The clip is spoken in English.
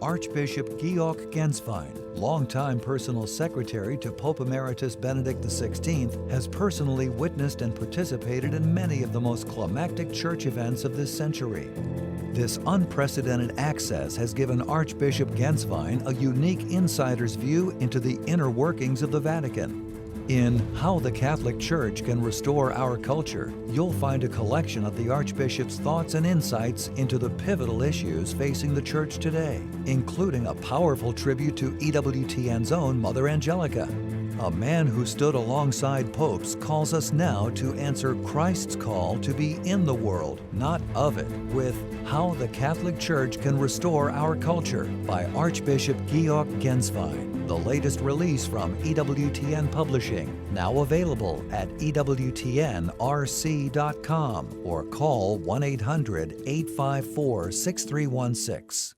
Archbishop Georg Genswein, longtime personal secretary to Pope Emeritus Benedict XVI, has personally witnessed and participated in many of the most climactic church events of this century. This unprecedented access has given Archbishop Genswein a unique insider's view into the inner workings of the Vatican. In How the Catholic Church Can Restore Our Culture, you'll find a collection of the Archbishop's thoughts and insights into the pivotal issues facing the Church today, including a powerful tribute to EWTN's own Mother Angelica. A man who stood alongside popes calls us now to answer Christ's call to be in the world, not of it, with How the Catholic Church Can Restore Our Culture by Archbishop Georg Genswein, the latest release from EWTN Publishing, now available at EWTNRC.com or call 1-800-854-6316.